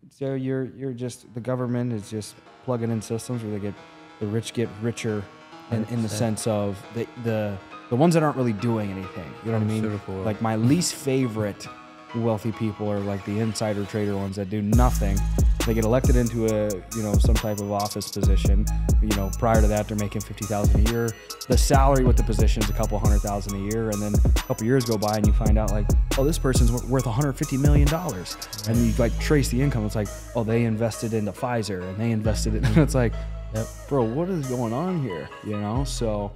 So you're just, the government is just plugging in systems where the rich get richer, in the sense of the ones that aren't really doing anything. You know what I mean? Like my least favorite wealthy people are like the insider trader ones that do nothing. They get elected into a, some type of office position. Prior to that, they're making $50,000 a year. The salary with the position is a couple $100,000 a year, and then a couple years go by and you find out like, oh, this person's worth $150 million, and you like trace the income. It's like, oh, they invested into Pfizer and they invested in. And it's like, bro, what is going on here? So.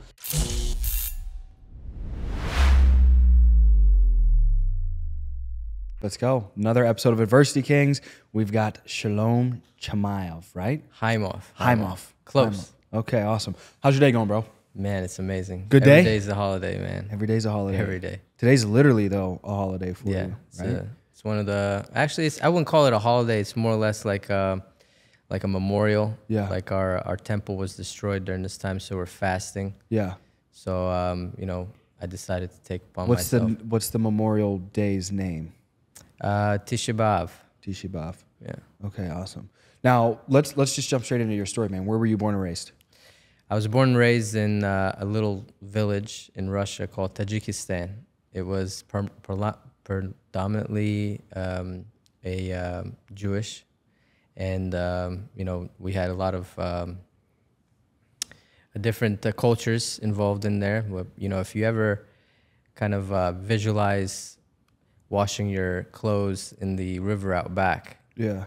Let's go. Another episode of Adversity Kings. We've got Shalom Chamayov, right? Haimov. Close. Haimov. Okay, awesome. How's your day going, bro? Man, it's amazing. Good day? Every day's a holiday, man. Every day's a holiday. Every day. Today's literally, though, a holiday for you, right? It's one of the... Actually, I wouldn't call it a holiday. It's more or less like a memorial. Yeah. Like our temple was destroyed during this time, so we're fasting. Yeah. So, I decided to take upon myself. What's the Memorial Day's name? Tisha B'Av. Tisha B'Av. Yeah. Okay, awesome. Now, let's just jump straight into your story, man. Where were you born and raised? I was born and raised in a little village in Russia called Tajikistan. It was predominantly Jewish, and we had a lot of different cultures involved in there. If you ever kind of visualize washing your clothes in the river out back. Yeah,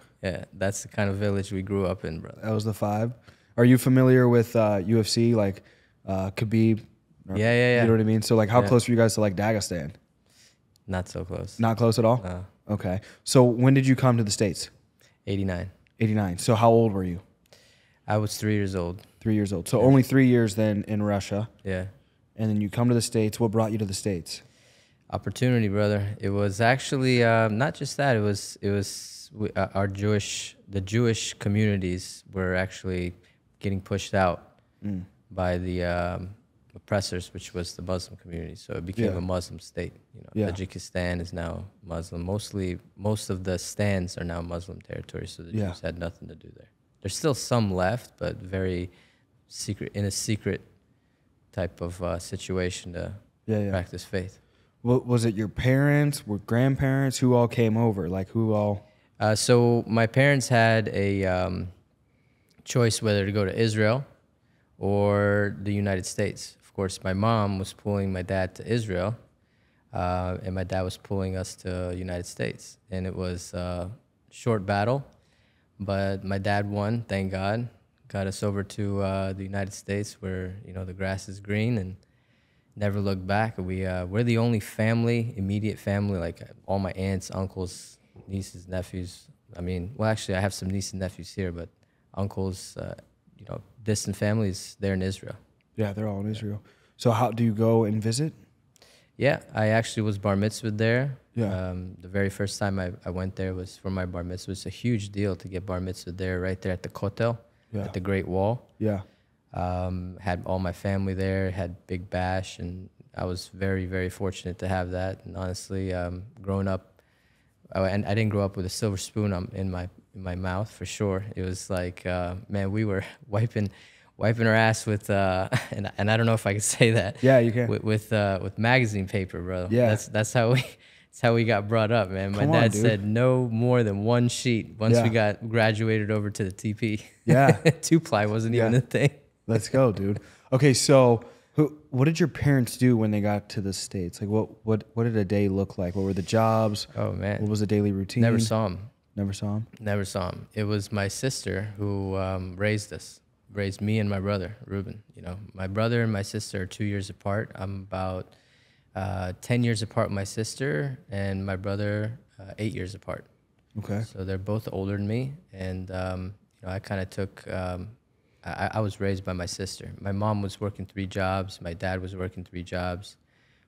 that's the kind of village we grew up in, brother. That was the vibe. Are you familiar with UFC, like Khabib? Yeah. You know what I mean? So, like, how close were you guys to, like, Dagestan? Not so close. Not close at all? No. Okay. So, when did you come to the States? 89. 89. So, how old were you? I was 3 years old. 3 years old. So, only 3 years then in Russia. Yeah. And then you come to the States. What brought you to the States? Opportunity, brother. It was actually not just that. It was the Jewish communities were actually getting pushed out by the oppressors, which was the Muslim community. So it became a Muslim state. Tajikistan is now Muslim. Most of the stands are now Muslim territory. So the Jews had nothing to do there. There's still some left, but very secret, in a secret type of situation to practice faith. Was it your parents, or grandparents? Who all came over? Like, who all? So my parents had a choice whether to go to Israel or the United States. Of course, my mom was pulling my dad to Israel, and my dad was pulling us to the United States. And it was a short battle, but my dad won, thank God. Got us over to the United States where, the grass is green, and never looked back. We're the only immediate family, like all my aunts, uncles, nieces, nephews. Actually, I have some nieces and nephews here, but uncles, distant families, they're in Israel. Yeah, they're all in Israel. So how do you go and visit? Yeah, I actually was bar mitzvahed there. Yeah. The very first time I went there was for my bar mitzvah. It's a huge deal to get bar mitzvahed there, right there at the Kotel, at the Great Wall. Yeah. Had all my family there, had Big Bash, and I was very, very fortunate to have that. And honestly, growing up, and I didn't grow up with a silver spoon in my mouth for sure. It was like, man, we were wiping our ass with, and I don't know if I could say that. Yeah, you can. With magazine paper, bro. Yeah. That's how we got brought up, man. My dad said no more than one sheet once we got graduated over to the TP. Yeah. 2-ply wasn't even a thing. Let's go, dude. Okay, so what did your parents do when they got to the States? Like, what did a day look like? What were the jobs? Oh, man. What was the daily routine? Never saw him. Never saw him? Never saw him. It was my sister who raised me and my brother, Ruben. My brother and my sister are 2 years apart. I'm about 10 years apart with my sister, and my brother 8 years apart. Okay. So they're both older than me, and I kind of took... I was raised by my sister. My mom was working 3 jobs. My dad was working 3 jobs.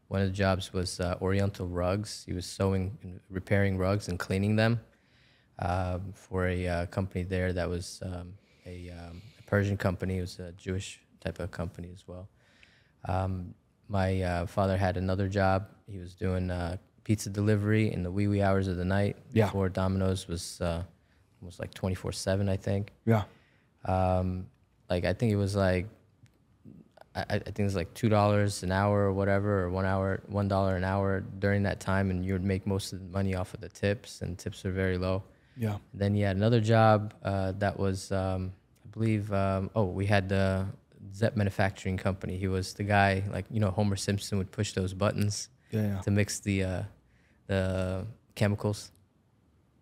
One of the jobs was Oriental rugs. He was sewing and repairing rugs and cleaning them for a company there that was a Persian company. It was a Jewish type of company as well. My father had another job. He was doing pizza delivery in the wee hours of the night before Domino's was almost like 24/7, I think. Yeah. Like I think it was like I think it was like $2 an hour or whatever, or $1 an hour during that time, and you would make most of the money off of the tips, and tips are very low. Yeah. Then he had another job that was, I believe, we had the Zepp Manufacturing Company. He was the guy, like, you know, Homer Simpson would push those buttons to mix the chemicals.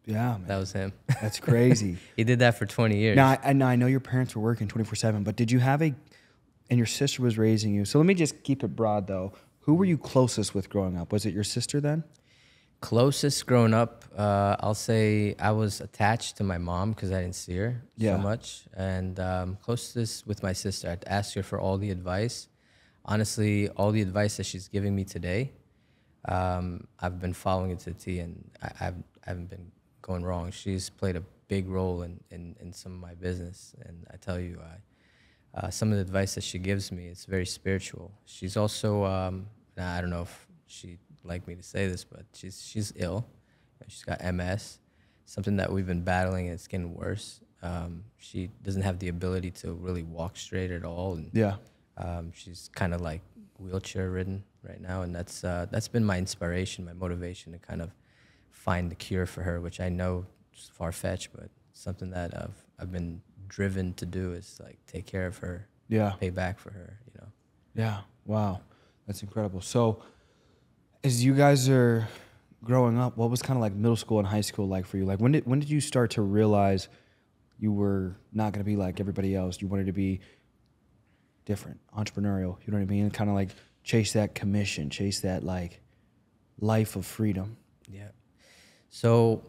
Yeah, man. That was him. That's crazy. He did that for 20 years. Now, I know your parents were working 24/7, but did you have and your sister was raising you. So let me just keep it broad, though. Who were you closest with growing up? Was it your sister then? Closest growing up, I'll say I was attached to my mom because I didn't see her so much. And closest with my sister, I'd ask her for all the advice. Honestly, all the advice that she's giving me today, I've been following it to the T, and I haven't been going wrong. She's played a big role in some of my business. And I tell you, some of the advice that she gives me, it's very spiritual. She's also, I don't know if she'd like me to say this, but she's ill. She's got MS, something that we've been battling, and it's getting worse. She doesn't have the ability to really walk straight at all. And, she's kind of like wheelchair ridden right now, and that's been my inspiration, my motivation to kind of find the cure for her, which I know is far-fetched, but something that I've been driven to do is like take care of her, pay back for her, you know. Yeah. Wow. That's incredible. So as you guys are growing up, what was kind of like middle school and high school like for you? Like when did you start to realize you were not going to be like everybody else? You wanted to be different, entrepreneurial, you know what I mean? Kind of like chase that commission, chase that like life of freedom. Yeah. So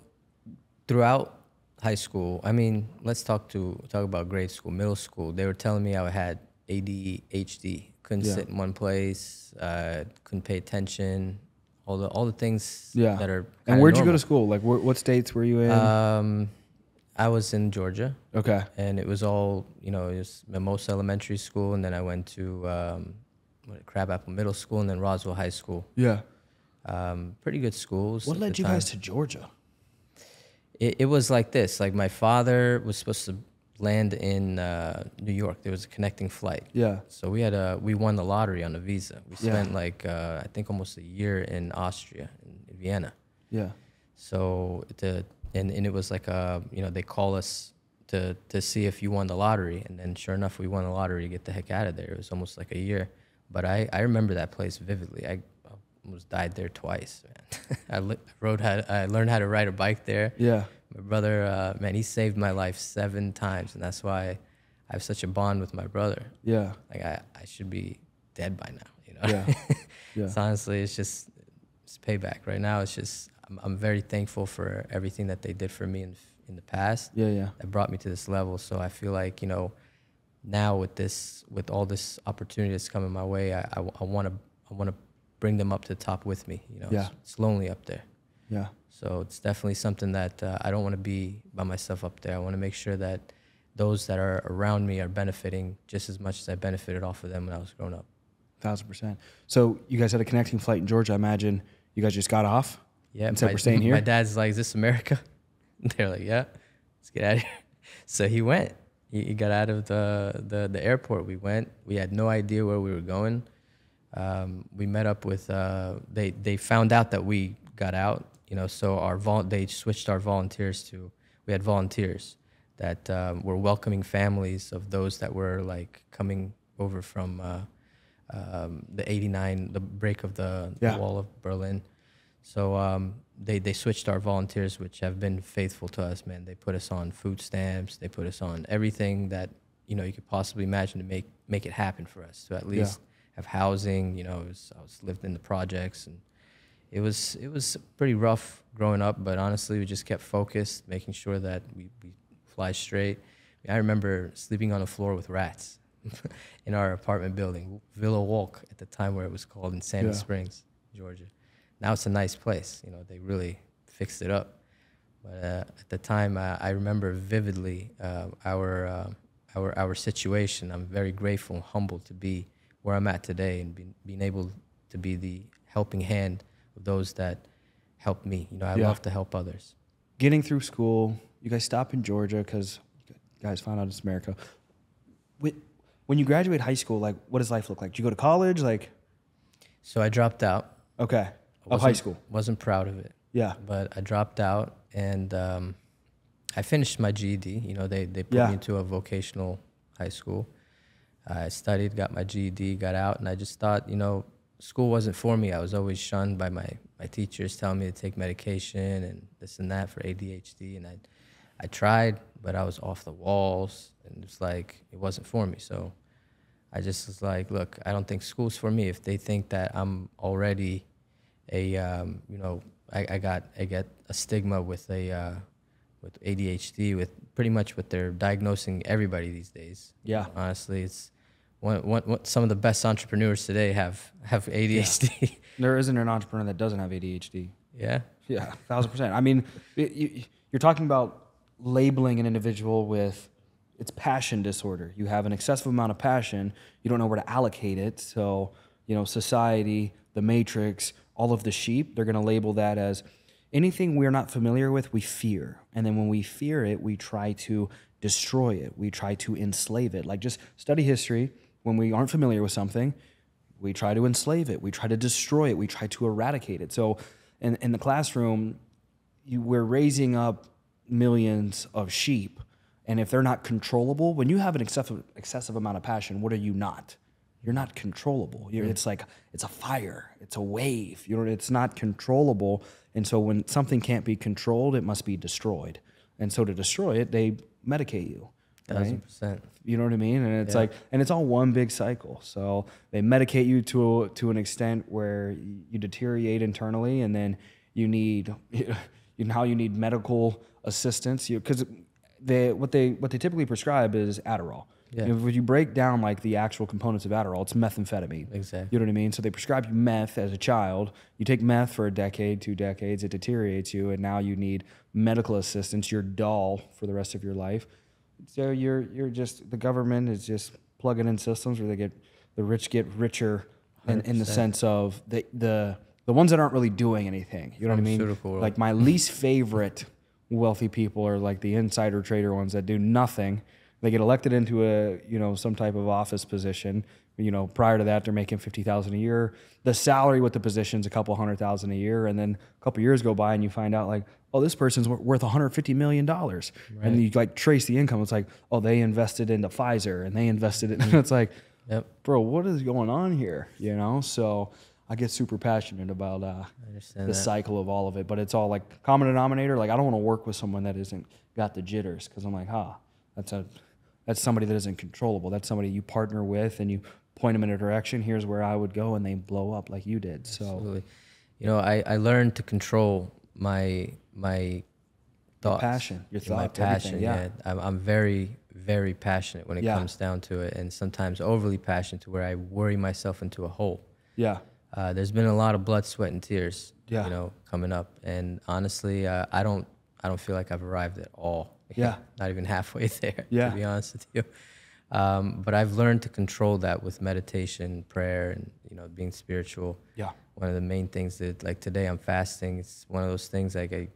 throughout high school, I mean, let's talk about grade school, middle school. They were telling me I had ADHD, couldn't sit in one place, couldn't pay attention, all the things that are. And where'd normal. you go to school? Like, what states were you in? I was in Georgia. Okay. And it was all, you know, it was Mimosa Elementary School, and then I went to Crabapple Middle School, and then Roswell High School. Yeah. Pretty good schools. What led you guys to Georgia? It was like this. Like my father was supposed to land in New York. There was a connecting flight. Yeah. So we won the lottery on a visa. We spent like I think almost a year in Austria, in Vienna. Yeah. So and it was like they call us to see if you won the lottery, and then sure enough we won the lottery to get the heck out of there. It was almost like a year, but I remember that place vividly. I almost died there twice, man. I learned how to ride a bike there. Yeah. My brother, man, he saved my life 7 times, and that's why I have such a bond with my brother. Yeah. Like I should be dead by now, you know. Yeah. Yeah. So honestly, it's payback. Right now, it's just I'm very thankful for everything that they did for me in the past. Yeah, yeah. That brought me to this level. So I feel like, you know, now with all this opportunity that's coming my way, I want to bring them up to the top with me. You know, it's lonely up there. Yeah. So it's definitely something that I don't want to be by myself up there. I want to make sure that those that are around me are benefiting just as much as I benefited off of them when I was growing up. 1,000%. So you guys had a connecting flight in Georgia. I imagine you guys just got off. Yeah. And said we're staying here. My dad's like, "Is this America?" They're like, "Yeah, let's get out of here." So he went. He got out of the airport. We went. We had no idea where we were going. We met up with. They found out that we got out. You know, so they switched our volunteers to. We had volunteers that were welcoming families of those that were like coming over from the '89, the break of the wall of Berlin. So they switched our volunteers, which have been faithful to us, man. They put us on food stamps. They put us on everything that, you know, you could possibly imagine to make it happen for us. To at least have housing. You know, I was lived in the projects, and it was pretty rough growing up. But honestly, we just kept focused, making sure that we fly straight. I remember sleeping on the floor with rats in our apartment building, Villa Walk at the time, where it was called, in Sandy Springs, Georgia. Now it's a nice place. You know, they really fixed it up. But at the time, I remember vividly our situation. I'm very grateful and humbled to be where I'm at today, and being able to be the helping hand of those that helped me. You know, I love to help others. Getting through school, You guys stop in Georgia because guys found out it's America. When you graduate high school, like, what does life look like? Do you go to college? Like, So I dropped out. okay, of high school. Wasn't proud of it. Yeah. But I dropped out, and I finished my GED. You know, they put me into a vocational high school. I studied, got my GED, got out, and I just thought, you know, school wasn't for me. I was always shunned by my teachers, telling me to take medication and this and that for ADHD, and I tried, but I was off the walls, and it's like it wasn't for me. So I just was like, look, I don't think school's for me. If they think that I'm already you know, I get a stigma with with ADHD, with pretty much what they're diagnosing everybody these days. Yeah. Honestly, it's some of the best entrepreneurs today have ADHD. Yeah. There isn't an entrepreneur that doesn't have ADHD. Yeah. Yeah, 1,000%. I mean, you're talking about labeling an individual with it's passion disorder. You have an excessive amount of passion. You don't know where to allocate it. So, you know, society, the matrix, all of the sheep, they're going to label that as anything we're not familiar with, we fear. And then when we fear it, we try to destroy it. We try to enslave it. Like, just study history. When we aren't familiar with something, we try to enslave it. We try to destroy it. We try to eradicate it. So in the classroom, we're raising up millions of sheep. And if they're not controllable, when you have an excessive amount of passion, what are you not? You're not controllable. It's like, it's a fire. It's a wave. You know, it's not controllable. And so when something can't be controlled, it must be destroyed. And so to destroy it, they medicate you. 1,000%. You know what I mean? And it's like, and it's all one big cycle. So they medicate you to an extent where you deteriorate internally, and then you need medical assistance. Because what they typically prescribe is Adderall. Yeah. If you break down like the actual components of Adderall, it's methamphetamine. Exactly. You know what I mean? So they prescribe you meth as a child. You take meth for a decade, 2 decades, it deteriorates you, and now you need medical assistance. You're dull for the rest of your life. So you're just, the government is just plugging in systems where the rich get richer in the sense of the ones that aren't really doing anything. You know what I mean? Like, my least favorite wealthy people are like the insider trader ones that do nothing. They get elected into some type of office position. You know, prior to that, they're making $50,000 a year. The salary with the position's a couple $100,000 a year, and then a couple years go by and you find out like, oh, this person's worth $150 million, right. And you like trace the income. It's like, oh, they invested into Pfizer and they invested in. It's like, yep. Bro, what is going on here? You know, so I get super passionate about the cycle of all of it, but it's all like common denominator. Like, I don't want to work with someone that isn't got the jitters, because I'm like, that's somebody that isn't controllable. That's somebody you partner with and you point them in a direction. Here's where I would go, and they blow up like you did. So, absolutely. You know, I learned to control my thoughts, passion, your thought, my passion. Yeah, I'm very, very passionate when it comes down to it, and sometimes overly passionate to where I worry myself into a hole. Yeah. There's been a lot of blood, sweat, and tears. You know, coming up, and honestly, I don't feel like I've arrived at all. Yeah. Not even halfway there, to be honest with you. But I've learned to control that with meditation, prayer, and, you know, being spiritual. Yeah. One of the main things that, like, today I'm fasting. It's one of those things, like,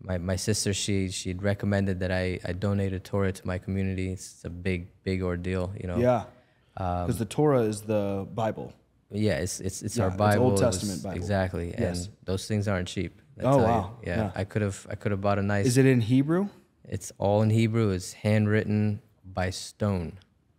my sister, she'd recommended that I donate a Torah to my community. It's a big ordeal, you know. Yeah. Because the Torah is the Bible. Yeah, it's our Bible. It's Old Testament Bible. Exactly. Yes. And those things aren't cheap. Oh, wow. Yeah. I could have bought a nice. Is it in Hebrew? It's all in Hebrew. It's handwritten by stone.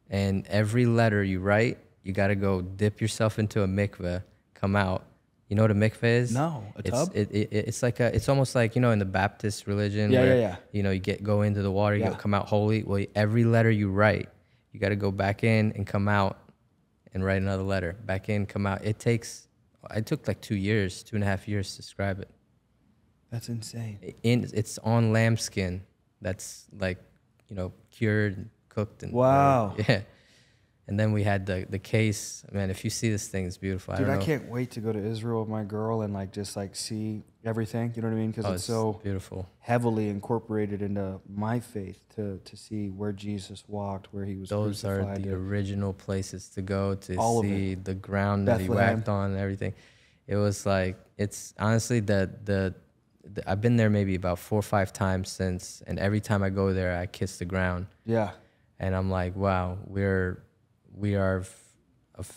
And every letter you write, you got to go dip yourself into a mikveh, come out. You know what a mikveh is? No, a tub? It's like it's almost like, you know, in the Baptist religion. Yeah. You know, you go into the water, you come out holy. Well, every letter you write, you got to go back in and come out and write another letter. Back in, come out. It took like 2 years, 2.5 years to scribe it. That's insane. It's on lambskin. That's like, you know, cured and cooked. And wow. Yeah. And then we had the case. Man, if you see this thing, it's beautiful. Dude, I can't wait to go to Israel with my girl and like just like see everything. You know what I mean? Because it's so beautiful, heavily incorporated into my faith to see where Jesus walked, where he was crucified. Those are the original places to go to see the ground that he walked on and everything. It was like, it's honestly the I've been there maybe about 4 or 5 times since, and every time I go there, I kiss the ground. Yeah. And I'm like, wow, we are of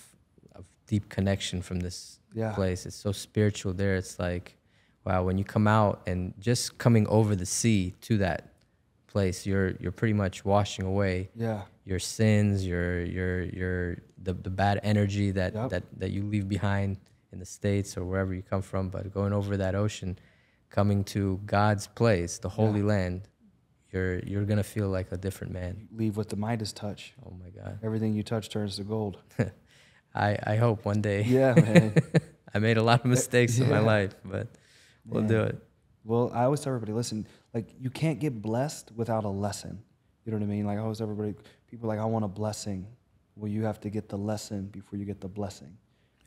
deep connection from this place. It's so spiritual there. It's like, wow, when you come out and just coming over the sea to that place, you're pretty much washing away your sins, the bad energy that you leave behind in the States or wherever you come from. But going over that ocean, coming to God's place, the Holy Land, you're gonna feel like a different man. You leave with the Midas touch. Oh my God! Everything you touch turns to gold. I hope one day. Yeah, man. I made a lot of mistakes in my life, but we'll do it. Well, I always tell everybody, listen, like you can't get blessed without a lesson. You know what I mean? Like I always tell everybody, people are like, I want a blessing. Well, you have to get the lesson before you get the blessing.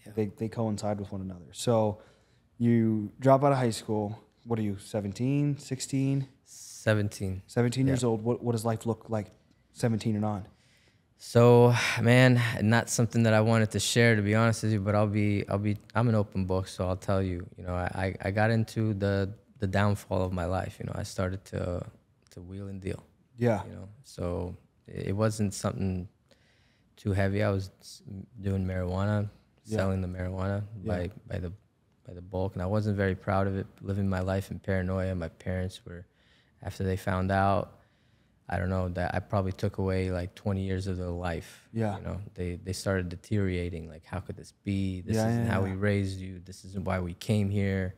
Yeah. They coincide with one another. So you drop out of high school. What are you, 17, 16? 17. 17 years old. What does life look like 17 and on? So, man, not something that I wanted to share, to be honest with you, but I'm an open book, so I'll tell you, I got into the downfall of my life. I started to wheel and deal. Yeah. So it wasn't something too heavy. I was doing marijuana, selling the marijuana by the bulk, and I wasn't very proud of it, living my life in paranoia. My parents were, after they found out, I don't know, that I probably took away like 20 years of their life. Yeah. They started deteriorating. Like, how could this be? This isn't how we raised you. This isn't why we came here.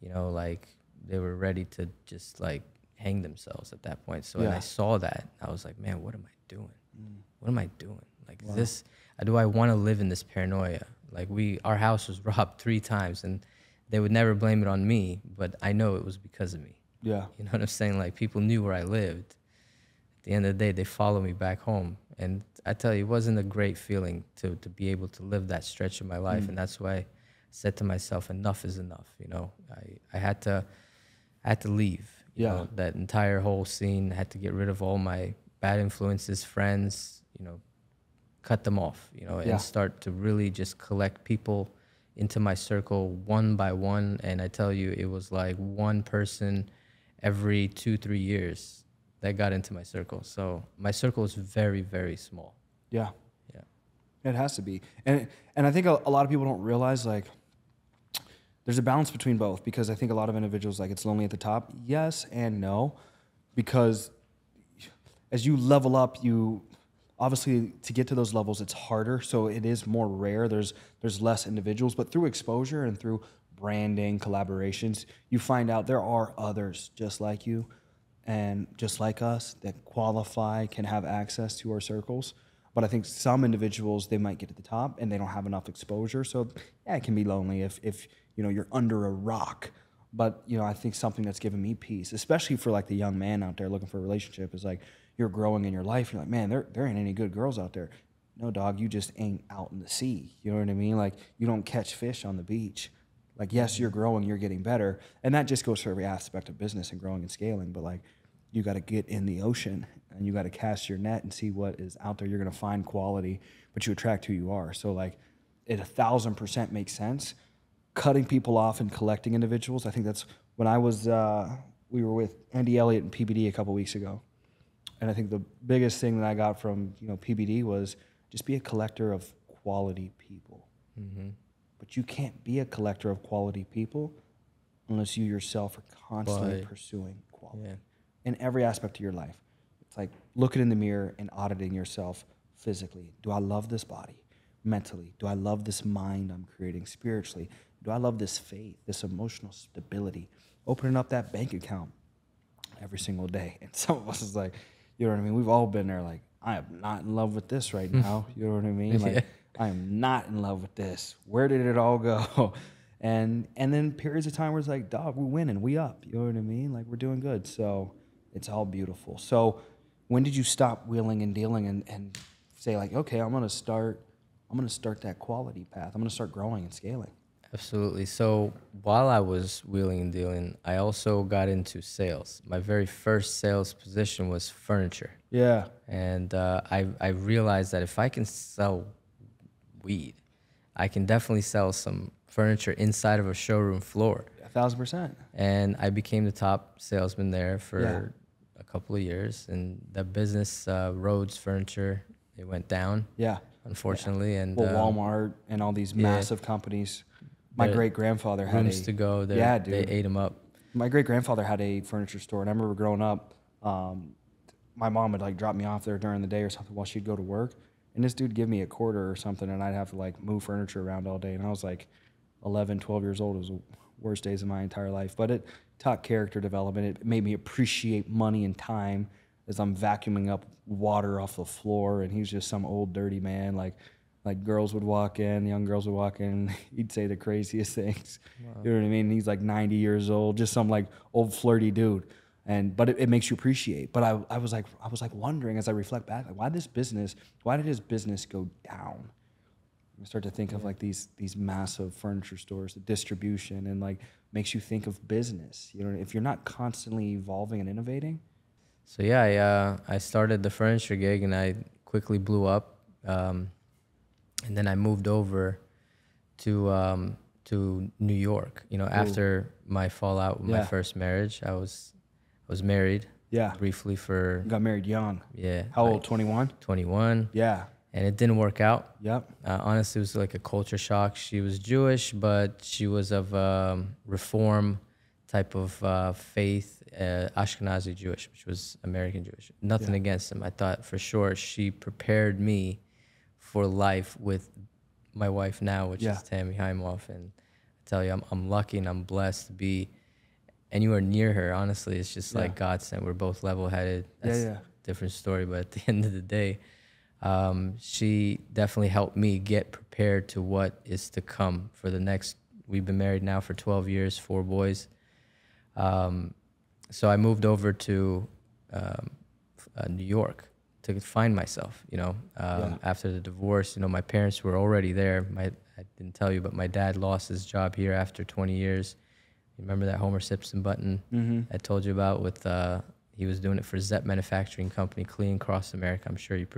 Like they were ready to just like hang themselves at that point. So when I saw that, I was like, man, what am I doing? What am I doing? Like, is this, do I want to live in this paranoia? Like our house was robbed 3 times and they would never blame it on me, but I know it was because of me. Yeah. You know what I'm saying? Like people knew where I lived. At the end of the day, they followed me back home. And I tell you, it wasn't a great feeling to be able to live that stretch of my life. And that's why I said to myself, enough is enough. I had to leave. You know, that entire whole scene. I had to get rid of all my bad influences, friends, cut them off, and start to really just collect people into my circle one by one. And I tell you, it was like one person every 2-3 years that got into my circle. So my circle is very, very small. Yeah. Yeah. It has to be. And I think a lot of people don't realize, like, there's a balance between both, because I think a lot of individuals, like, it's lonely at the top. Yes and no, because as you level up, obviously to get to those levels, it's harder. So it is more rare. There's less individuals, but through exposure and through branding, collaborations, you find out there are others just like you and just like us that qualify, can have access to our circles. But I think some individuals, they might get to the top and they don't have enough exposure. So yeah, it can be lonely if you're under a rock. But I think something that's given me peace, especially for like the young man out there looking for a relationship, is like, you're growing in your life. You're like, man, there ain't any good girls out there. No, dog, you just ain't out in the sea. You know what I mean? Like, you don't catch fish on the beach. Like, yes, you're growing, you're getting better. And that just goes for every aspect of business and growing and scaling. But like, you got to get in the ocean and you got to cast your net and see what is out there. You're going to find quality, but you attract who you are. So like, it 1,000% makes sense. Cutting people off and collecting individuals. I think that's when I was, we were with Andy Elliott and PBD a couple weeks ago. And I think the biggest thing that I got from PBD was just be a collector of quality people. Mm-hmm. But you can't be a collector of quality people unless you yourself are constantly pursuing quality in every aspect of your life. It's like looking in the mirror and auditing yourself physically. Do I love this body? Mentally? Do I love this mind I'm creating spiritually? Do I love this faith, this emotional stability? Opening up that bank account every single day. And some of us is like, you know what I mean? We've all been there like, I am not in love with this right now. You know what I mean? Like, I am not in love with this. Where did it all go? And then periods of time where it's like, dog, we're winning, we up. You know what I mean? Like, we're doing good. So it's all beautiful. So when did you stop wheeling and dealing and say like, okay, I'm gonna start that quality path. I'm gonna start growing and scaling? Absolutely. So while I was wheeling and dealing, I also got into sales. My very first sales position was furniture. Yeah. And I realized that if I can sell weed, I can definitely sell some furniture inside of a showroom floor. 1,000%. And I became the top salesman there for a couple of years. And the business, Rhodes Furniture, it went down. Yeah. Unfortunately, and Walmart and all these massive companies. My great grandfather had rooms to go. Dude. They ate them up. My great grandfather had a furniture store, and I remember growing up, my mom would like drop me off there during the day or something while she'd go to work, and this dude give me a quarter or something, and I'd have to like move furniture around all day, and I was like 11, 12 years old. It was the worst days of my entire life, but it taught character development. It made me appreciate money and time as I'm vacuuming up water off the floor, and he's just some old dirty man. Like girls would walk in, young girls would walk in, he'd say the craziest things. Wow. You know what I mean? He's like 90 years old, just some like old flirty dude. But it makes you appreciate. But I was like wondering as I reflect back, like why did his business go down? I start to think of like these massive furniture stores, the distribution, and like makes you think of business. You know, if you're not constantly evolving and innovating. So yeah, I started the furniture gig and I quickly blew up. And then I moved over to New York. You know, after my fallout with my first marriage, I was married. Yeah. Briefly for. You got married young. Yeah. How old? 21. 21. Yeah. And it didn't work out. Yep. Honestly, it was like a culture shock. She was Jewish, but she was of Reform type of faith, Ashkenazi Jewish, which was American Jewish. Nothing against them. I thought for sure she prepared me for life with my wife now, which is Tammy Heimoff. And I tell you, I'm lucky and I'm blessed to be anywhere near her. Honestly, it's just like God sent. We're both level-headed. That's a different story, but at the end of the day, she definitely helped me get prepared to what is to come for the next. We've been married now for 12 years, 4 boys. So I moved over to New York to find myself, you know, after the divorce. You know, my parents were already there. I didn't tell you, but my dad lost his job here after 20 years. You remember that Homer Simpson button I told you about with, he was doing it for Zepp Manufacturing Company, cleaning across America. I'm sure you've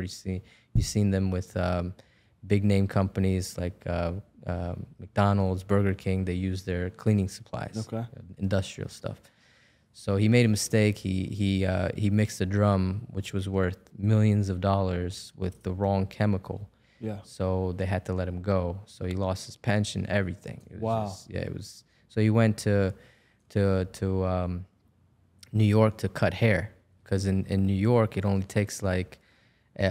seen them with big name companies like McDonald's, Burger King. They use their cleaning supplies, industrial stuff. So he made a mistake. He mixed a drum, which was worth millions of dollars, with the wrong chemical. Yeah. So they had to let him go. So he lost his pension, everything. It was it was. So he went to New York to cut hair, because in New York it only takes like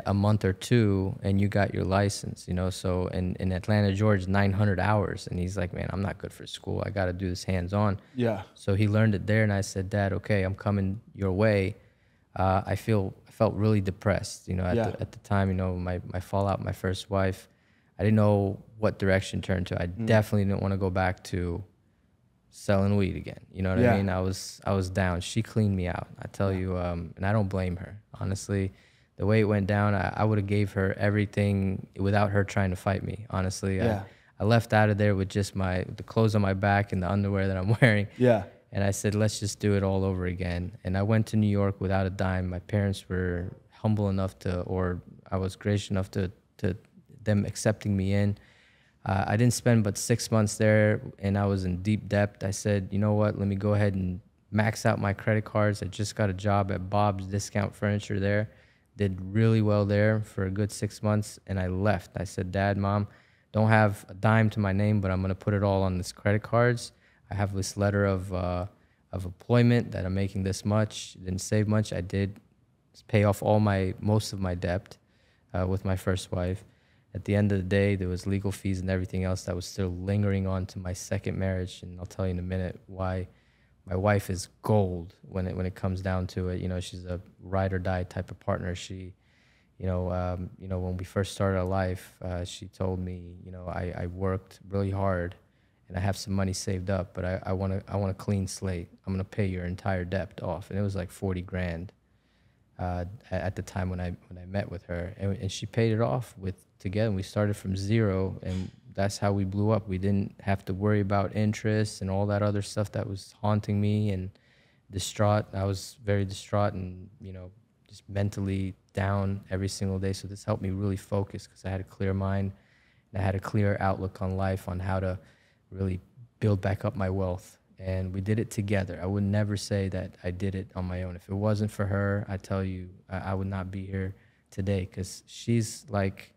a month or 2 and you got your license, you know. So in Atlanta, Georgia, 900 hours, and he's like, man, I'm not good for school. I got to do this hands-on. Yeah. So he learned it there, and I said, Dad, okay, I'm coming your way. I felt really depressed, you know, at the time, you know, my fallout, my first wife. I didn't know what direction to turn to. I definitely didn't want to go back to selling weed again. You know what I mean? I was down. She cleaned me out. I tell you, and I don't blame her, honestly. The way it went down, I would have gave her everything without her trying to fight me, honestly. I left out of there with just the clothes on my back and the underwear that I'm wearing. Yeah. And I said, let's just do it all over again. And I went to New York without a dime. My parents were humble enough or I was gracious enough to them accepting me in. I didn't spend but 6 months there, and I was in deep debt. I said, you know what, let me go ahead and max out my credit cards. I just got a job at Bob's Discount Furniture there. Did really well there for a good 6 months, and I left. I said, Dad, Mom, don't have a dime to my name, but I'm going to put it all on this credit cards. I have this letter of employment that I'm making this much. Didn't save much. I did pay off most of my debt with my first wife. At the end of the day, there was legal fees and everything else that was still lingering on to my second marriage, and I'll tell you in a minute why. My wife is gold when it comes down to it. You know, she's a ride or die type of partner. She, when we first started our life, she told me, you know, I worked really hard, and I have some money saved up, but I want a clean slate. I'm gonna pay your entire debt off, and it was like 40 grand at the time when I met with her, and she paid it off together. We started from zero, and that's how we blew up. We didn't have to worry about interest and all that other stuff that was haunting me and distraught. I was very distraught and, you know, just mentally down every single day. So this helped me really focus because I had a clear mind and I had a clear outlook on life, on how to really build back up my wealth. And we did it together. I would never say that I did it on my own. If it wasn't for her, I tell you, I would not be here today, because she's like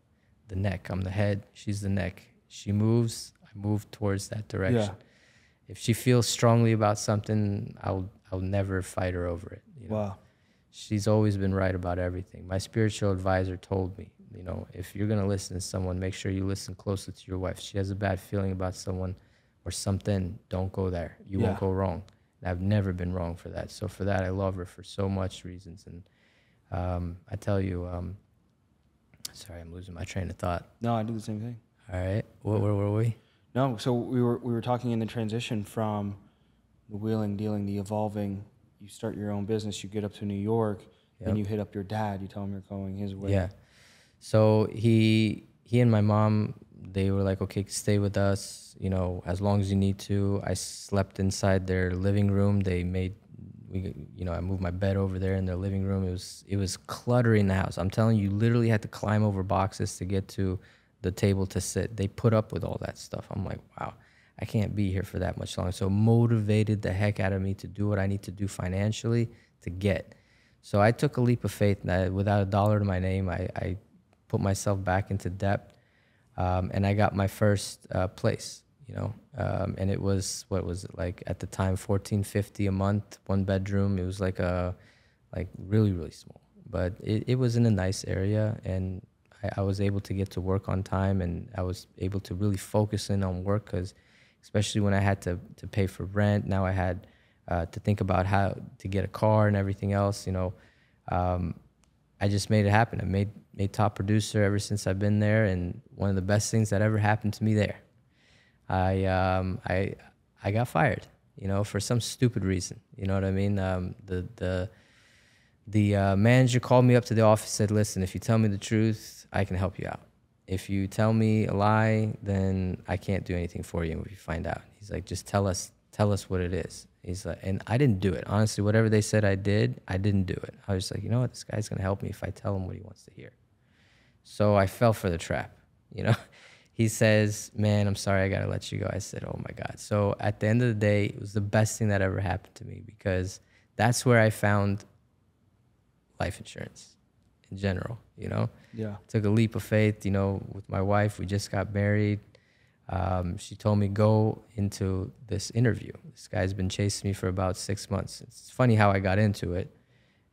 the neck. I'm the head. She's the neck. She moves, I move towards that direction. Yeah. If she feels strongly about something, I'll never fight her over it. You know? Wow. She's always been right about everything. My spiritual advisor told me, you know, if you're going to listen to someone, make sure you listen closely to your wife. If she has a bad feeling about someone or something, don't go there. You won't go wrong. And I've never been wrong for that. So for that, I love her for so much reasons. And I tell you, sorry, I'm losing my train of thought. No, I do the same thing. All right. Where were we? No, so we were talking in the transition from the wheeling, dealing, the evolving. You start your own business, you get up to New York, then you hit up your dad. You tell him you're going his way. Yeah. So he and my mom, they were like, okay, stay with us, you know, as long as you need to. I slept inside their living room. I moved my bed over there in their living room. It was cluttering the house. I'm telling you, literally had to climb over boxes to get to the table to sit. They put up with all that stuff. I'm like, wow, I can't be here for that much longer. So motivated the heck out of me to do what I need to do financially to get. So I took a leap of faith. Without a dollar to my name, I put myself back into debt, and I got my first place, you know, and it was, what was it, like at the time, $1,450 a month, 1 bedroom. It was like really, really small, but it was in a nice area, and I was able to get to work on time, and I was able to really focus in on work, because especially when I had to pay for rent, now I had to think about how to get a car and everything else, you know. I just made it happen. I made top producer ever since I've been there, and one of the best things that ever happened to me there. I got fired, you know, for some stupid reason. You know what I mean? The manager called me up to the office, said, "Listen, if you tell me the truth, I can help you out. If you tell me a lie, then I can't do anything for you if you find out." He's like, "Just tell us what it is." He's like, and I didn't do it. Honestly, whatever they said I didn't do it. I was just like, you know what? This guy's going to help me if I tell him what he wants to hear. So I fell for the trap, you know. He says, "Man, I'm sorry, I got to let you go." I said, "Oh my God." So at the end of the day, it was the best thing that ever happened to me, because that's where I found life insurance in general, you know. Yeah. Took a leap of faith, you know, with my wife. We just got married. She told me, go into this interview. This guy's been chasing me for about 6 months. It's funny how I got into it.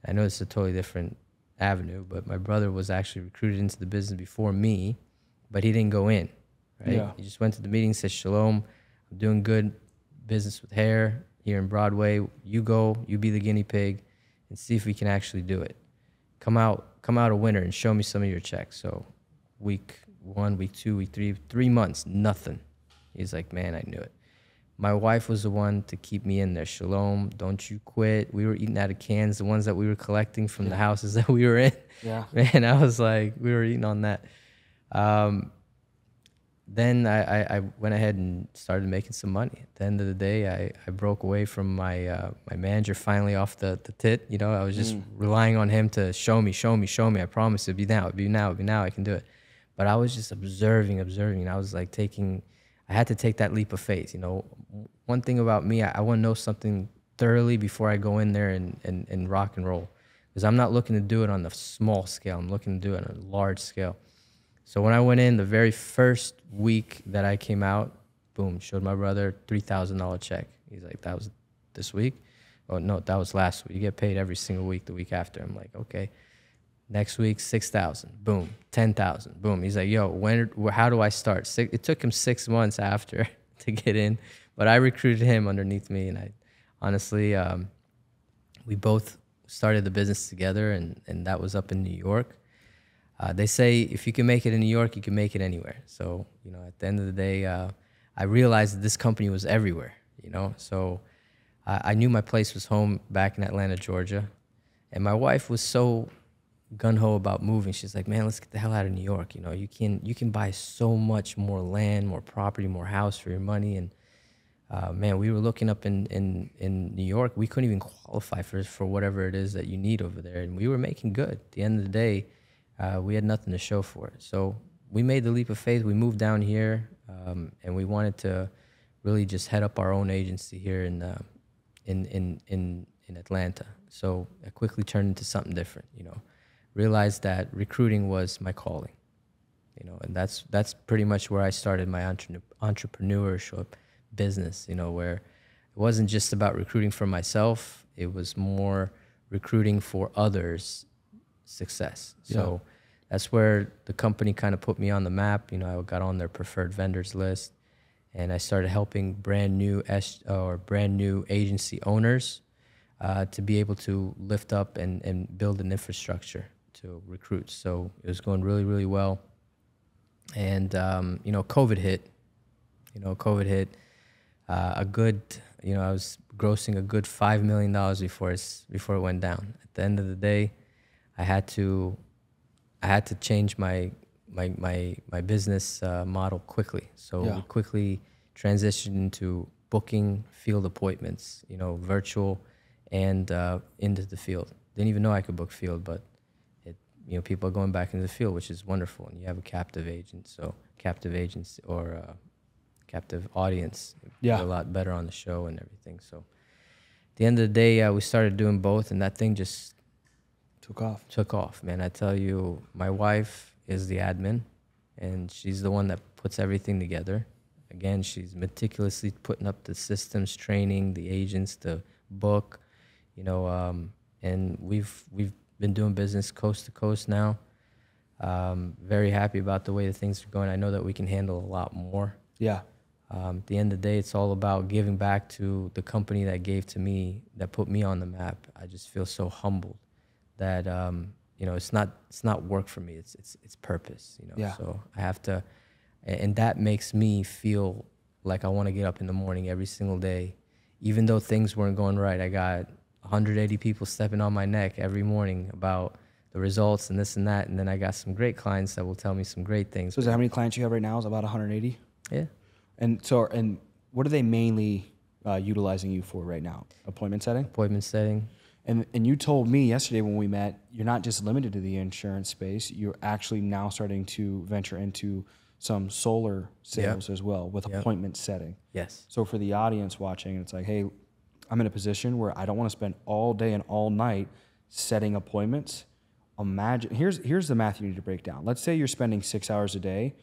I know it's a totally different avenue, but my brother was actually recruited into the business before me, but he didn't go in, right? Yeah. He just went to the meeting, said, "Shalom, I'm doing good business with hair here in Broadway. You go, you be the guinea pig, and see if we can actually do it. Come out a winner and show me some of your checks." So week 1, week 2, week 3, 3 months, nothing. He's like, "Man, I knew it." My wife was the one to keep me in there. "Shalom, don't you quit." We were eating out of cans, the ones that we were collecting from the houses that we were in. Yeah. Man, I was like, we were eating on that. Then I went ahead and started making some money. At the end of the day, I broke away from my manager finally off the tit. You know, I was just relying on him to show me. I promise it'll be now, I can do it. But I was just observing. And I was like I had to take that leap of faith. You know, one thing about me, I want to know something thoroughly before I go in there and rock and roll. Because I'm not looking to do it on the small scale. I'm looking to do it on a large scale. So when I went in, the very first week that I came out, boom, showed my brother $3,000 check. He's like, "That was this week?" "Oh, no, that was last week. You get paid every single week the week after." I'm like, okay. Next week, 6,000, boom, 10,000, boom. He's like, "Yo, how do I start?" It took him 6 months after to get in, but I recruited him underneath me, and I honestly, we both started the business together, and that was up in New York. They say if you can make it in New York, you can make it anywhere. So, you know, at the end of the day, I realized that this company was everywhere, you know. So I knew my place was home back in Atlanta, Georgia, and my wife was so gung-ho about moving. She's like, "Man, let's get the hell out of New York. You know, you can buy so much more land, more property, more house for your money." And man, we were looking up in New York. We couldn't even qualify for whatever it is that you need over there. And we were making good. At the end of the day, we had nothing to show for it. So we made the leap of faith. We moved down here, and we wanted to really just head up our own agency here in Atlanta. So I quickly turned into something different, you know. Realized that recruiting was my calling, you know, and that's pretty much where I started my entrepreneurship business, you know, where it wasn't just about recruiting for myself, it was more recruiting for others' success. So that's where the company kind of put me on the map. You know, I got on their preferred vendors list, and I started helping brand new agency owners to be able to lift up and build an infrastructure to recruit. So it was going really, really well. And, you know, COVID hit. You know, COVID hit a good, you know, I was grossing a good $5 million before it went down. At the end of the day, I had to change my business model quickly. So we quickly transitioned into booking field appointments, you know, virtual and into the field. Didn't even know I could book field, but you know, people are going back into the field, which is wonderful. And you have a captive agent, so captive agents or captive audience, do a lot better on the show and everything. So at the end of the day, we started doing both, and that thing just took off, man. I tell you, my wife is the admin, and she's the one that puts everything together. Again, she's meticulously putting up the systems, training the agents, the book, you know, and we've been doing business coast to coast now. Very happy about the way that things are going. I know that we can handle a lot more. Yeah. At the end of the day, it's all about giving back to the company that gave to me, that put me on the map. I just feel so humbled that you know, it's not work for me. It's purpose. You know. Yeah. So I have to, and that makes me feel like I want to get up in the morning every single day, even though things weren't going right. I got 180 people stepping on my neck every morning about the results and this and that, and then I got some great clients that will tell me some great things. So is that how many clients you have right now? Is about 180? Yeah. And what are they mainly utilizing you for right now? Appointment setting? Appointment setting. And you told me yesterday when we met, you're not just limited to the insurance space. You're actually now starting to venture into some solar sales as well with appointment setting. Yes. So for the audience watching, it's like, hey, I'm in a position where I don't want to spend all day and all night setting appointments. Imagine, here's the math you need to break down. Let's say you're spending 6 hours a day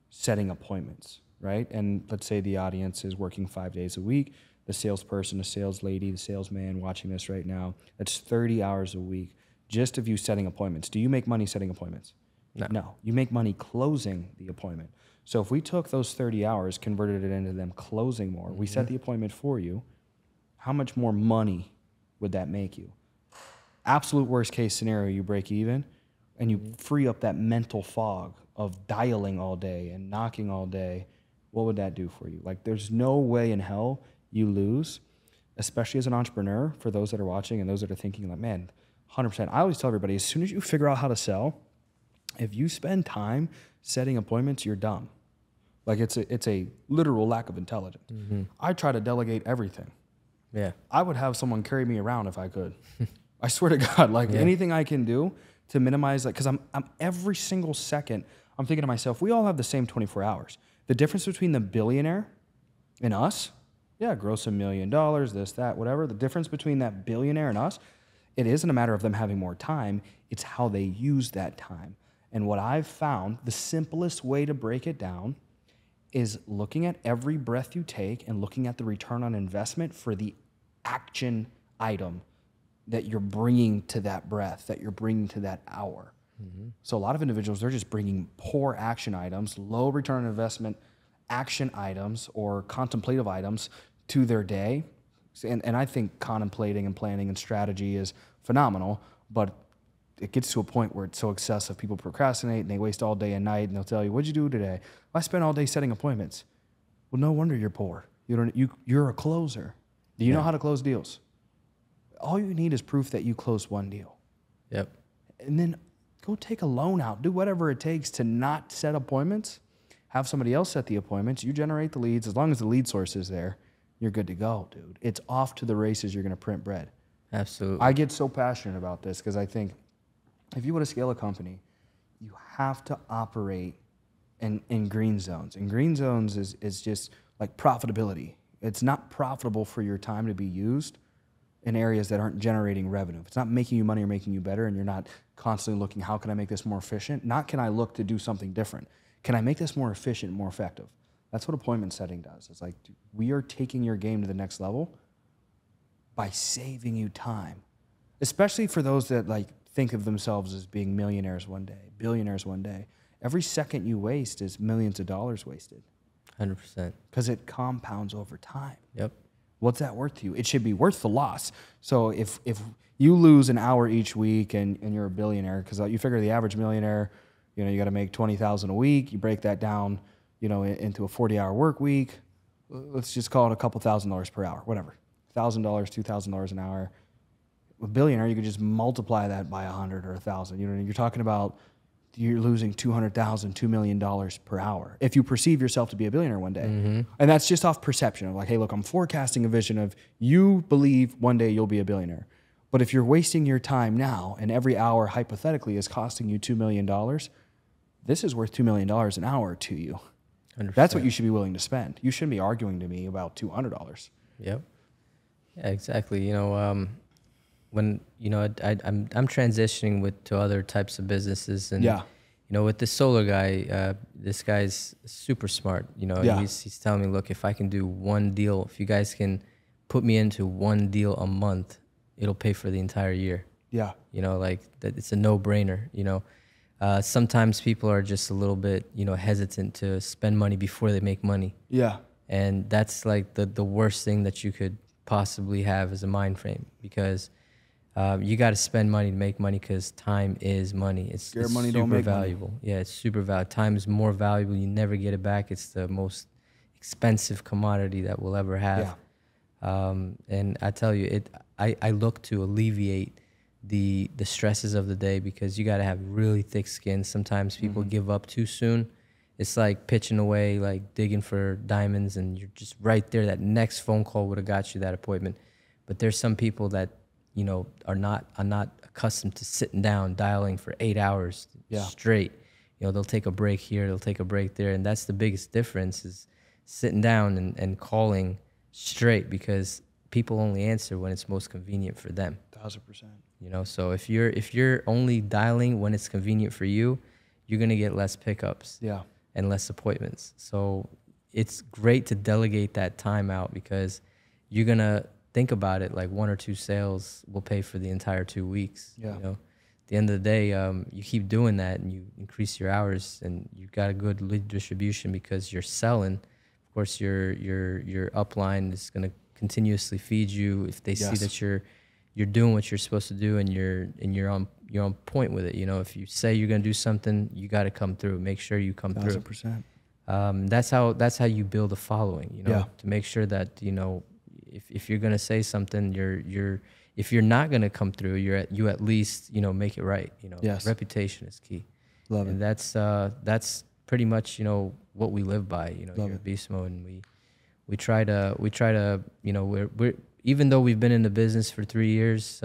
setting appointments, right? And let's say the audience is working 5 days a week. The salesperson, the sales lady, the salesman watching this right now, that's 30 hours a week just of you setting appointments. Do you make money setting appointments? No. You make money closing the appointment. So if we took those 30 hours, converted it into them closing more, we set the appointment for you, how much more money would that make you? Absolute worst case scenario, you break even and you free up that mental fog of dialing all day and knocking all day. What would that do for you? Like, there's no way in hell you lose, especially as an entrepreneur, for those that are watching and those that are thinking like, man, 100%. I always tell everybody, as soon as you figure out how to sell, if you spend time setting appointments, you're dumb. Like, it's a literal lack of intelligence. I try to delegate everything. Yeah. I would have someone carry me around if I could. I swear to God, like anything I can do to minimize that, because I'm every single second, I'm thinking to myself, we all have the same 24 hours. The difference between the billionaire and us, gross $1 million, this, that, whatever. The difference between that billionaire and us, it isn't a matter of them having more time. It's how they use that time. And what I've found, the simplest way to break it down is looking at every breath you take and looking at the return on investment for the action item that you're bringing to that breath, that you're bringing to that hour. So a lot of individuals, they're just bringing poor action items, low return on investment action items or contemplative items to their day. And I think contemplating and planning and strategy is phenomenal, but it gets to a point where it's so excessive. People procrastinate and they waste all day and night, and they'll tell you, what'd you do today? I spent all day setting appointments. Well, no wonder you're poor. You're a closer. Do you know how to close deals? All you need is proof that you closed one deal. Yep. And then go take a loan out. Do whatever it takes to not set appointments. Have somebody else set the appointments. You generate the leads. As long as the lead source is there, you're good to go, dude. It's off to the races. You're going to print bread. Absolutely. I get so passionate about this because I think if you want to scale a company, you have to operate in green zones. And green zones is just like profitability. It's not profitable for your time to be used in areas that aren't generating revenue. If it's not making you money or making you better, and you're not constantly looking, how can I make this more efficient? Not can I look to do something different. Can I make this more efficient, more effective? That's what appointment setting does. It's like, we are taking your game to the next level by saving you time, especially for those that like think of themselves as being millionaires one day, billionaires one day. Every second you waste is millions of dollars wasted. 100%. Because it compounds over time. Yep. What's that worth to you? It should be worth the loss. So if you lose an hour each week and you're a billionaire, because you figure the average millionaire, you got to make $20,000 a week. You break that down, into a 40-hour work week. Let's just call it a couple $1,000s per hour, whatever. $1,000, $2,000 an hour. A billionaire, you could just multiply that by 100 or 1,000. You're talking about you're losing $200,000, $2 million per hour if you perceive yourself to be a billionaire one day. Mm-hmm. And that's just off perception of like, hey, look, I'm forecasting a vision of you believe one day you'll be a billionaire. But if you're wasting your time now and every hour hypothetically is costing you $2 million, this is worth $2 million an hour to you. 100%. That's what you should be willing to spend. You shouldn't be arguing to me about $200. Yep. Yeah, exactly. When I'm transitioning to other types of businesses, and with this solar guy, this guy's super smart. He's telling me, look, if I can do one deal, if you guys can put me into one deal a month, it'll pay for the entire year. Yeah, like that, it's a no-brainer. Sometimes people are just a little bit hesitant to spend money before they make money. Yeah, and that's like the worst thing that you could possibly have as a mind frame, because you got to spend money to make money, because time is money. It's money super don't make valuable. Money. Yeah, it's super valuable. Time is more valuable. You never get it back. It's the most expensive commodity that we'll ever have. Yeah. And I tell you, I look to alleviate the stresses of the day, because you got to have really thick skin. Sometimes people give up too soon. It's like pitching away, like digging for diamonds, and you're just right there. That next phone call would have got you that appointment. But there's some people that are not accustomed to sitting down dialing for 8 hours straight. They'll take a break here, they'll take a break there, and that's the biggest difference, is sitting down and calling straight, because people only answer when it's most convenient for them. 1,000%. So if you're only dialing when it's convenient for you, you're gonna get less pickups. Yeah. And less appointments. So it's great to delegate that time out, because you're gonna think about it, like 1 or 2 sales will pay for the entire 2 weeks. Yeah. At the end of the day, you keep doing that and you increase your hours, and you've got a good lead distribution because you're selling. Of course, your upline is gonna continuously feed you if they see that you're doing what you're supposed to do, and you're on point with it. If you say you're gonna do something, you got to come through. Make sure you come 1,000%. through. That's how you build a following. To make sure that if you're gonna say something, if you're not gonna come through, you at least make it right. Yes. Reputation is key. Love it. And that's pretty much what we live by. Here at Beast Mode, and we try to we're even though we've been in the business for 3 years,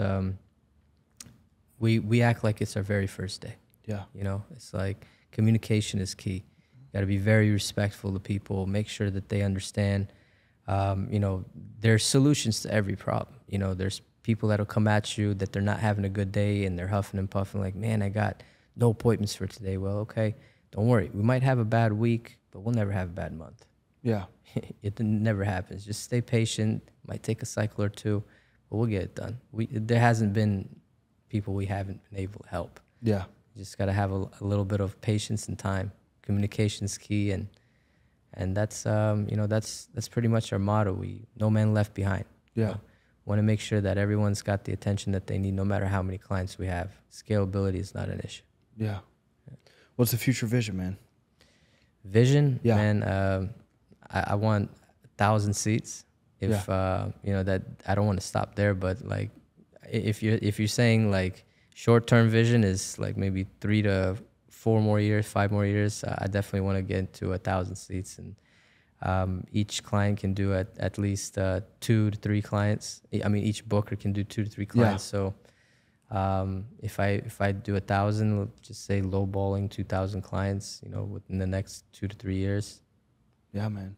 we act like it's our very first day. Yeah. It's like communication is key. You got to be very respectful to people. Make sure that they understand. There's solutions to every problem. There's people that'll come at you that they're not having a good day and they're huffing and puffing like, man, I got no appointments for today. Well, okay, don't worry. We might have a bad week, but we'll never have a bad month. Yeah. It never happens. Just stay patient. Might take a cycle or two, but we'll get it done. There hasn't been people we haven't been able to help. Yeah. You just got to have a little bit of patience and time. Communication's key, and that's that's pretty much our motto. No man left behind. Yeah. Want to make sure that everyone's got the attention that they need, no matter how many clients we have. Scalability is not an issue. Yeah. What's the future vision, man? Vision, yeah. Man. I want 1,000 seats. If that I don't want to stop there, but like if you're saying like short-term vision is like maybe 3 to 4 more years, 5 more years, I definitely want to get to 1,000 seats, and each client can do at least 2 to 3 clients. I mean, each booker can do 2 to 3 clients. Yeah. So if I do 1,000, we'll just say lowballing 2,000 clients, within the next 2 to 3 years. Yeah, man.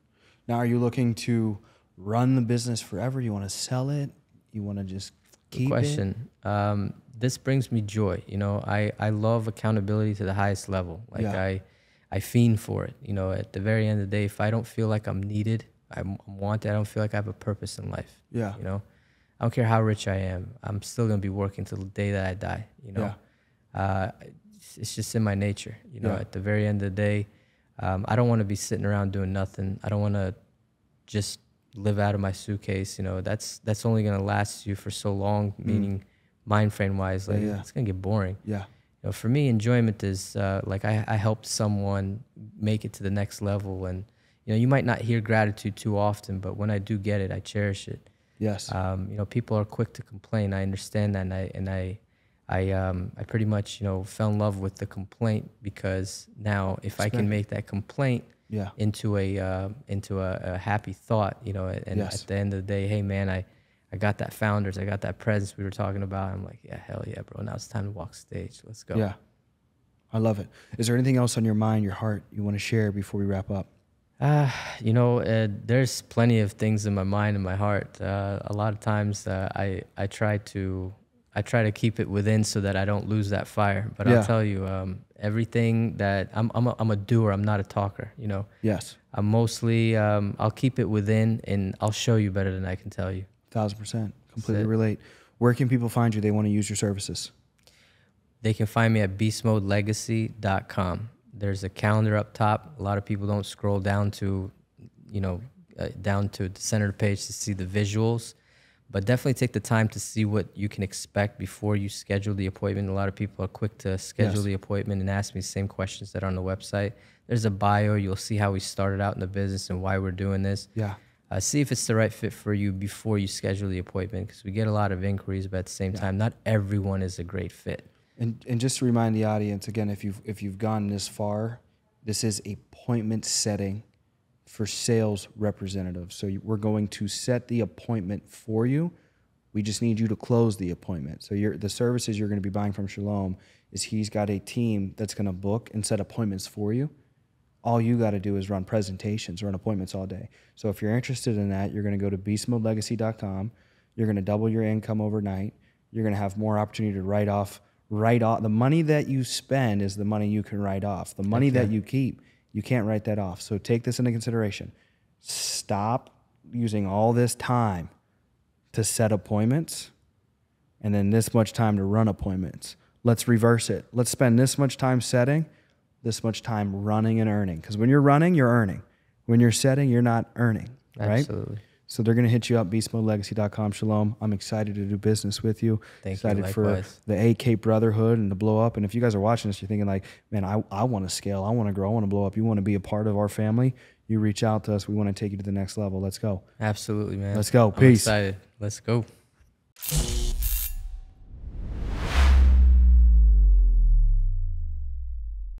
Now, are you looking to run the business forever? You want to sell it? You want to just keep question. it? This brings me joy. You know, I love accountability to the highest level. Like Yeah. I fiend for it. You know, at the very end of the day, if I don't feel like I'm needed, I'm wanted, I don't feel like I have a purpose in life. Yeah. You know, I don't care how rich I am. I'm still going to be working till the day that I die. You know, it's just in my nature. You know, at the very end of the day, I don't want to be sitting around doing nothing. I don't want to just live out of my suitcase. You know, that's only going to last you for so long, meaning mind frame wise, like it's going to get boring. Yeah. You know, for me, enjoyment is like I helped someone make it to the next level. And, you know, you might not hear gratitude too often, but when I do get it, I cherish it. Yes. You know, people are quick to complain. I understand that. And I pretty much, you know, fell in love with the complaint, because now if I can make that complaint into a happy thought, you know, and at the end of the day, hey man, I got that founders, I got that presence we were talking about. I'm like, yeah, hell yeah, bro. Now it's time to walk stage. Let's go. Yeah. I love it. Is there anything else on your mind, your heart you want to share before we wrap up? You know, there's plenty of things in my mind and my heart. A lot of times I try to keep it within so that I don't lose that fire. But I'll tell you, everything that I'm a doer. I'm not a talker. You know. Yes. I'm mostly I'll keep it within, and I'll show you better than I can tell you. 1,000%. Completely relate. Where can people find you? They want to use your services. They can find me at beastmodelegacy.com. There's a calendar up top. A lot of people don't scroll down to, you know, down to the center of the page to see the visuals. But definitely take the time to see what you can expect before you schedule the appointment. A lot of people are quick to schedule the appointment and ask me the same questions that are on the website. There's a bio. You'll see how we started out in the business and why we're doing this. Yeah. See if it's the right fit for you before you schedule the appointment, because we get a lot of inquiries, but at the same time, not everyone is a great fit. And just to remind the audience, again, if you've gone this far, this is appointment setting for sales representatives. So we're going to set the appointment for you. We just need you to close the appointment. So the services you're going to be buying from Shalom is he's got a team that's going to book and set appointments for you. All you got to do is run presentations, run appointments all day. So if you're interested in that, you're going to go to beastmodelegacy.com. You're going to double your income overnight. You're going to have more opportunity to write off. The money that you spend is the money you can write off. The money that you keep, you can't write that off. So take this into consideration. Stop using all this time to set appointments and then this much time to run appointments. Let's reverse it. Let's spend this much time setting, this much time running and earning. Because when you're running, you're earning. When you're setting, you're not earning. Right? Absolutely. So they're going to hit you up, beastmodelegacy.com. Shalom. I'm excited to do business with you. Excited for the AK Brotherhood and to blow up. And if you guys are watching this, you're thinking like, man, I want to scale. I want to grow. I want to blow up. You want to be a part of our family. You reach out to us. We want to take you to the next level. Let's go. Absolutely, man. Let's go. I'm Peace. excited. Let's go.